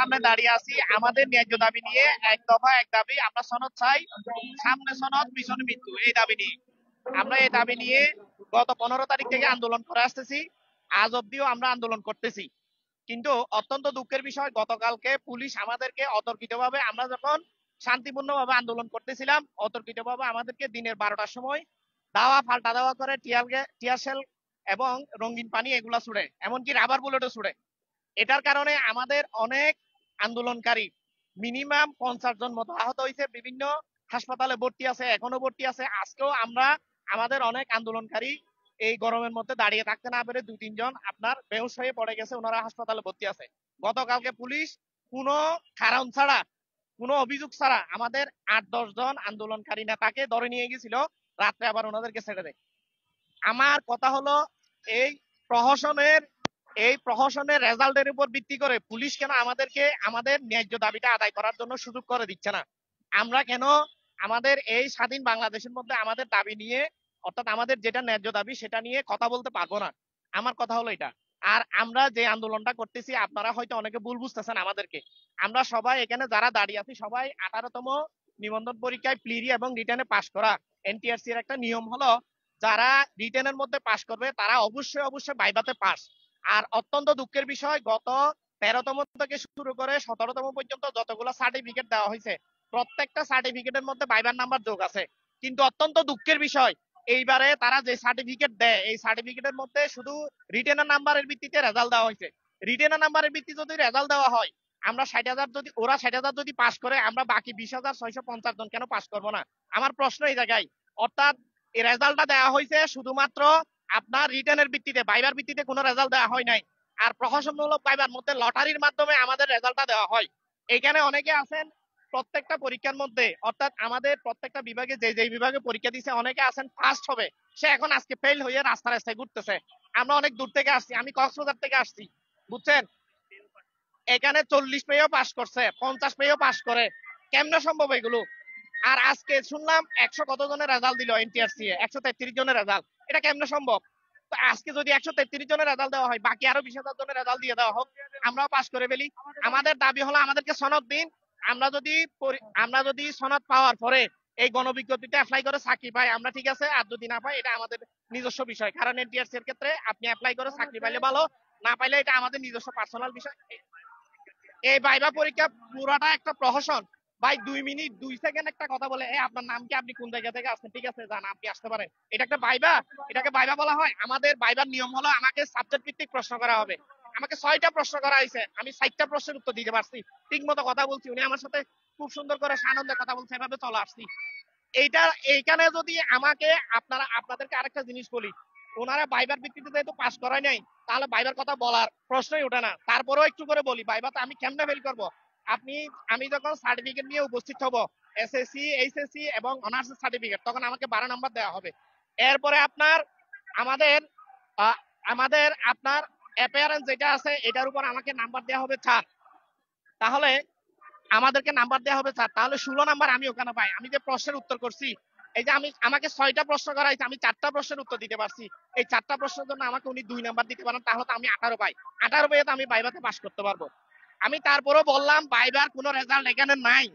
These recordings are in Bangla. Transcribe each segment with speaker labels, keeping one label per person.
Speaker 1: সামনে দাঁড়িয়ে আছি আমাদের ন্যায্য দাবি নিয়ে। এক দফা এক দাবি, আমরা সনদ চাই, সামনে সনদ পিছনে মৃত্যু, এই দাবি নিয়ে। আমরা এই দাবি নিয়ে গত 15 তারিখ থেকে আন্দোলন করে আসতেছি, আজ অব্দিও আমরা আন্দোলন করতেছি। কিন্তু অত্যন্ত দুঃখের বিষয়, গতকালকে পুলিশ আমাদেরকে অতর্কিতভাবে, আমরা যখন শান্তিপূর্ণভাবে আন্দোলন করতেছিলাম, অতর্কিতভাবে আমাদেরকে দিনের 12টার সময় দাওয়া পাল্টা দেওয়া করে, টিয়ার শেল এবং রঙিন পানি এগুলা ছুড়ে, এমনকি রাবার বুলেটও ছুড়ে। এটার কারণে আমাদের অনেক আন্দোলনকারী, মিনিমাম 50 জন মতো আহত হয়েছে, বিভিন্ন হাসপাতালে ভর্তি আছে, এখনো ভর্তি আছে। আজকেও আমরা আমাদের অনেক আন্দোলনকারী এই গরমের মধ্যে দাঁড়িয়ে থাকতে না পেরে 2-3 জন আপনার বেহুশ হয়ে পড়ে গেছে, ওনারা হাসপাতালে ভর্তি আছে। গতকালকে পুলিশ কোনো কারণ ছাড়া, কোনো অভিযোগ ছাড়া আমাদের 8-10 জন আন্দোলনকারী নেতাকে ধরে নিয়ে গেছিল, রাত্রে আবার ওনাদেরকে ছেড়ে দেয়। আমার কথা হলো, এই প্রহসনের রেজাল্টের উপর ভিত্তি করে পুলিশ কেন আমাদেরকে আমাদের ন্যায্য দাবিটা আদায় করার জন্য সুযোগ করে দিচ্ছে না? আমরা কেন আমাদের এই স্বাধীন বাংলাদেশের মধ্যে আমাদের দাবি নিয়ে, অর্থাৎ আমাদের যেটা ন্যায্য দাবি সেটা নিয়ে কথা বলতে পারবো না? আমার কথা হলো এটা। আর আমরা যে আন্দোলনটা করতেছি, আপনারা হয়তো অনেকে ভুল বুঝতেছেন আমাদেরকে। আমরা সবাই এখানে যারা দাঁড়িয়ে আছি সবাই 18তম নিবন্ধন পরীক্ষায় প্লিরি এবং রিটেনে পাশ করা। এনটিআরসি এর একটা নিয়ম হলো, যারা রিটেনের মধ্যে পাশ করবে তারা অবশ্যই ভাইভাতে পাস। আর অত্যন্ত দুঃখের বিষয়, গত 13তম থেকে শুরু করে 17তম পর্যন্ত যতগুলো সার্টিফিকেট দেওয়া হয়েছে, প্রত্যেকটা সার্টিফিকেটের মধ্যে ভাইবার নাম্বার যোগ আছে। কিন্তু অত্যন্ত দুঃখের বিষয়, এইবারে তারা যে সার্টিফিকেট দেয়, এই সার্টিফিকেটের মধ্যে শুধু রিটেনের নাম্বারের ভিত্তিতে রেজাল্ট দেওয়া হয়েছে। রিটেনের নাম্বারের ভিত্তিতে যদি রেজাল্ট দেওয়া হয়, আমরা 60,000 যদি, ওরা 60,000 যদি পাস করে, আমরা বাকি 20,650 জন কেন পাস করবো না? আমার প্রশ্ন এই জায়গায়। অর্থাৎ এই রেজাল্টটা দেওয়া হয়েছে শুধুমাত্র আপনার রিটেনের ভিত্তিতে, ভাইবার ভিত্তিতে কোনো রেজাল্ট দেওয়া হয় নাই। আর প্রহসনমূলক ভাইবার মধ্যে লটারির মাধ্যমে আমাদের রেজাল্টটা দেওয়া হয়। এখানে অনেকে আছেন প্রত্যেকটা পরীক্ষার মধ্যে, অর্থাৎ আমাদের প্রত্যেকটা বিভাগে যে বিভাগে পরীক্ষা দিছে, অনেকে আছেন ফার্স্ট হবে, সে এখন আজকে ফেল হয়ে রাস্তায় ঘুরতেছে। আমরা অনেক দূর থেকে আসছি, আমি কক্সবাজার থেকে আসছি, বুঝছেন? এখানে 40 পেয়েও পাস করছে, 50 পেয়েও পাস করে, কেমনে সম্ভব এগুলো? আর আজকে শুনলাম 100 কত জনের রেজাল্ট দিল এনটিআরসি, 133 জনের রেজাল্ট। এটা কেমনে সম্ভব? তো আজকে যদি 133 জনের রেজাল্ট দেওয়া হয়, বাকি আরো 20,000 জনের রেজাল্ট দিয়ে দেওয়া হোক, আমরাও পাস করে ফেলি। আমাদের দাবি হলো আমাদেরকে সনদ দিন। আমরা যদি সনদ পাওয়ার পরে এই গণবিজ্ঞপ্তিতে অ্যাপ্লাই করে চাকরি পাই, আমরা ঠিক আছে। আর যদি না পাই, এটা আমাদের নিজস্ব বিষয়। কারণ এনটিআরসি এর ক্ষেত্রে আপনি অ্যাপ্লাই করে চাকরি পাইলে ভালো, না পাইলে এটা আমাদের নিজস্ব পার্সোনাল বিষয়। এই ভাইবা পরীক্ষা পুরাটা একটা প্রহসন। ভাই 2 মিনিট 2 সেকেন্ড একটা কথা বলে, আপনার নাম কি, আপনি কোন জায়গা থেকে আসছেন, ঠিক আছে জান, আপনি আসতে পারেন, এটা একটা ভাইবা? এটাকে ভাইবা বলা হয়? আমাদের ভাইবার নিয়ম হলো, আমাকে সাবজেক্ট ভিত্তিক প্রশ্ন করা হবে। আমাকে 6টা প্রশ্ন করা হয়েছে, আমি 60টা প্রশ্নের উত্তর দিতে পারছি, ঠিক মতো কথা বলছি, উনি আমার সাথে খুব সুন্দর করে সানন্দে কথা বলছে, এভাবে চলে আসছি। এইখানে যদি আমাকে, আপনাদেরকে আরেকটা জিনিস বলি, ওনারা ভাইবার ভিত্তিতে যেহেতু পাস করায় নাই, তাহলে ভাইবার কথা বলার প্রশ্নই ওঠে না। তারপরেও একটু করে বলি, ভাইবাতে আমি কেমনে ফেল করব? আমি যখন সার্টিফিকেট নিয়ে উপস্থিত হব, এসএসসি, এইচএসসি এবং অনার্স সার্টিফিকেট, তখন আমাকে 12 নাম্বার দেওয়া হবে। এরপরে আমাদের আহ, আপনার অ্যাপিয়ারেন্স যেটা আছে, এটার উপর আমাকে নাম্বার দেওয়া হবে 4। তাহলে আমাদেরকে নাম্বার দেওয়া হবে 4, তাহলে 16 নাম্বার আমি ওখানে পাই। আমি যে প্রশ্নের উত্তর করছি, এই যে আমাকে 6টা প্রশ্ন করা হয়েছে, আমি 4টা প্রশ্নের উত্তর দিতে পারছি, এই 4টা প্রশ্নের জন্য আমাকে উনি 2 নাম্বার দিতে পারেন, তাহলে তো আমি 18 পাই। 18 পেয়ে তো আমি ভাইভাতে পাস করতে পারবো। আমি তারপরেও বললাম, ভাইবার কোনো রেজাল্ট এখানে নাই।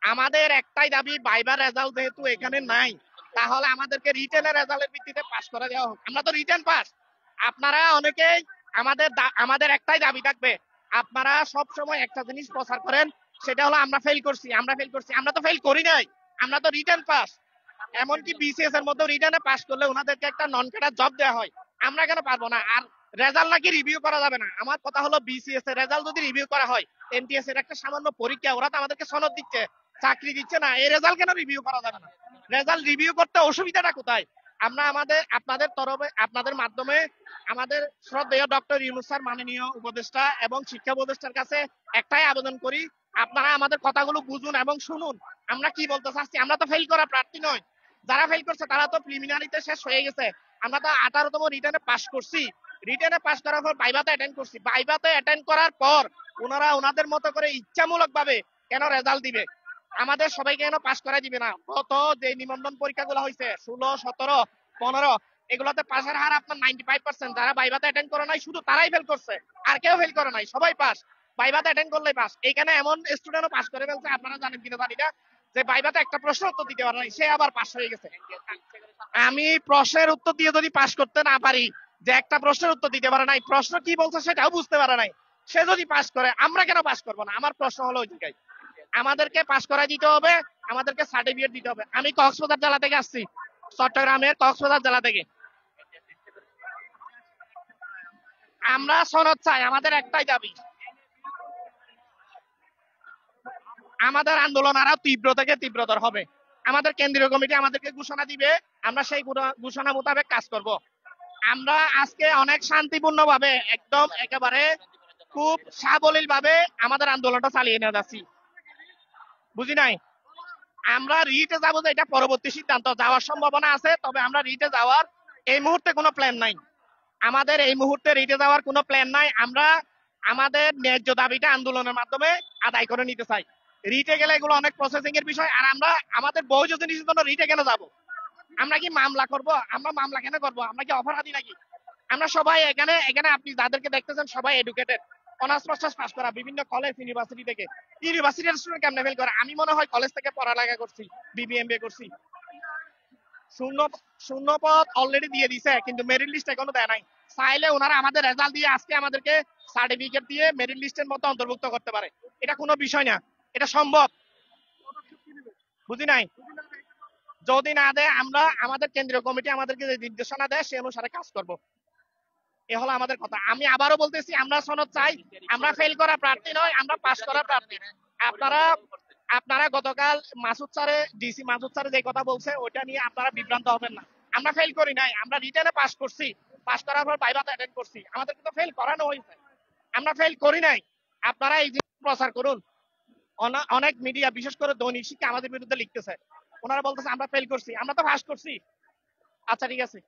Speaker 1: আমাদের একটাই দাবি, ভাইবার রেজাল্ট যেহেতু এখানে নাই, তাহলে আমাদেরকে রিটেনের রেজাল্টের ভিত্তিতে পাস করে দেওয়া হোক। আমরা তো রিটেন পাস। আপনারা অনেকেই আমাদের একটাই দাবি থাকবে, আপনারা সব সময় একটা জিনিস প্রচার করেন, সেটা হলো আমরা ফেল করছি, আমরা ফেল করছি। আমরা তো ফেল করি নাই, আমরা তো রিটেন পাস। এমনকি বিসিএস এর মধ্যে রিটেনে পাস করলে ওনাদেরকে একটা নন ক্যাডার জব দেওয়া হয়, আমরা কেন পারবো না? আর রেজাল্ট নাকি রিভিউ করা যাবে না। আমার কথা হলো, বিসিএস এর রেজাল্ট যদি রিভিউ করা হয়, এনটিএস এর একটা সামান্য পরীক্ষা, ওরা তো আমাদেরকে সনদ দিচ্ছে, চাকরি দিচ্ছে না, এই রেজাল্ট কেন রিভিউ করা যাবে না? রেজাল্ট রিভিউ করতে অসুবিধাটা কোথায়? আমরা আপনাদের তরফে, আপনাদের মাধ্যমে আমাদের শ্রদ্ধেয় ডক্টর ইউনূস স্যার, মাননীয় উপদেষ্টা এবং শিক্ষা উপদেষ্টার কাছে একটাই আবেদন করি, আপনারা আমাদের কথাগুলো বুঝুন এবং শুনুন। আমরা কি বলতে চাচ্ছি, আমরা তো ফেল করা প্রার্থী নয়। যারা ফেল করছে তারা তো প্রিলিমিনারিতে শেষ হয়ে গেছে। আমরা তো 18তম রিটেনে পাস করছি। রিটেনে পাস করার পর ভাইভাতে অ্যাটেন্ড করছি। ভাইভাতে অ্যাটেন্ড করার পর ওনারা ওনাদের মতো করে ইচ্ছামূলক ভাবে কেন রেজাল্ট দিবে? আমাদের সবাইকে কেন পাস করাই দিবে না? গত যে নিবন্ধন পরীক্ষাগুলো হয়েছে 16, 17, 15, এগুলোতে পাসের হার আপনার 95%। যারা ভাইভাতে অ্যাটেন্ড করে নাই শুধু তারাই ফেল করছে, আর কেউ ফেল করে নাই, সবাই পাস। ভাইভাতে অ্যাটেন্ড করলেই পাস। এখানে এমন স্টুডেন্টও পাস করে ফেলছে, আপনারা জানেন কিনা জানি না, যে ভাইভাতে একটা প্রশ্ন উত্তর দিতে পারে নাই, সে আবার পাস হয়ে গেছে। আমি প্রশ্নের উত্তর দিয়ে যদি পাস করতে না পারি, যে একটা প্রশ্নের উত্তর দিতে পারে নাই, প্রশ্ন কি বলছে সেটাও বুঝতে পারে নাই, সে যদি পাস করে, আমরা কেন পাস করবো না? আমার প্রশ্ন হলো ওই জায়গায় আমাদেরকে পাস করা দিতে হবে, আমাদেরকে সার্টিফিকেট দিতে হবে। আমি কক্সবাজার জেলা থেকে আসছি, চট্টগ্রামের কক্সবাজার জেলা থেকে। আমরা সনদ চাই, আমাদের একটাই দাবি। আমাদের আন্দোলন আরো তীব্র থেকে তীব্রতর হবে। আমাদের কেন্দ্রীয় কমিটি আমাদেরকে ঘোষণা দিবে, আমরা সেই ঘোষণা মোতাবেক কাজ করব। আমরা আজকে অনেক শান্তিপূর্ণ ভাবে, একদম একেবারে খুব সাবলীল ভাবে আমাদের আন্দোলনটা চালিয়ে নিয়ে যাচ্ছি। বুঝি নাই, আমরা রিটে যাবো যে এটা পরবর্তী সিদ্ধান্ত, যাওয়ার সম্ভাবনা আছে, তবে আমরা রিটে যাওয়ার এই মুহূর্তে কোনো প্ল্যান নাই। আমাদের এই মুহূর্তে রিটে যাওয়ার কোনো প্ল্যান নাই। আমরা আমাদের ন্যায্য দাবিটা আন্দোলনের মাধ্যমে আদায় করে নিতে চাই। রিটে গেলে এগুলো অনেক প্রসেসিং এর বিষয়, আর আমরা আমাদের বৈধ জিনিসের জন্য রিটে কেন যাব? আমরা কি মামলা করব? আমরা মামলা কেন করব? আমরা কি অপরাধী নাকি? আমরা সবাই এখানে এখানে আপনি যাদেরকে দেখতেছেন সবাই এডুকেটেড, অনার্স মাস্টার্স পাস করা, বিভিন্ন কলেজ ইউনিভার্সিটি থেকে। ইউনিভার্সিটির স্টুডেন্ট কেমনে ফেল করে? আমি মনে হয় কলেজ থেকে পড়ালেখা করছি, বিবিএমবিএ করছি। শূন্য শূন্য পদ অলরেডি দিয়ে দিছে, কিন্তু মেরিট লিস্ট এখনো দেয় নাই। চাইলে ওনারা আমাদের রেজাল্ট দিয়ে আজকে আমাদেরকে সার্টিফিকেট দিয়ে মেরিট লিস্টের মধ্যে অন্তর্ভুক্ত করতে পারে। এটা কোনো বিষয় না, এটা সম্ভব। বুঝি নাই, যদি না দেয় আমরা আমাদের কেন্দ্রীয় কমিটি আমাদেরকে যে নির্দেশনা দেয় সে অনুসারে কাজ করব। এ হলো আমাদের কথা। আমি আবারও বলতেছি, আমরা সনদ চাই, আমরা ফেল করা প্রার্থী নয়, আমরা পাস করা প্রার্থী। আপনারা আপনারা গতকাল মাসুদ স্যারে, ডিসি মাসুদ স্যারে যে কথা বলছে ওইটা নিয়ে আপনারা বিভ্রান্ত হবেন না। আমরা ফেল করি নাই, আমরা রিটেনে পাস করছি, পাস করার পর ভাইভাতে অ্যাটেন্ড করছি, আমাদের কিন্তু ফেল করানো হয়েছে, আমরা ফেল করি নাই। আপনারা এই জিনিস প্রচার করুন। অনেক মিডিয়া, বিশেষ করে দৈনিক শিক্ষা আমাদের বিরুদ্ধে লিখতেছে, ওনারা বলতেছে আমরা ফেল করছি, আমরা তো পাস করছি। আচ্ছা ঠিক আছে।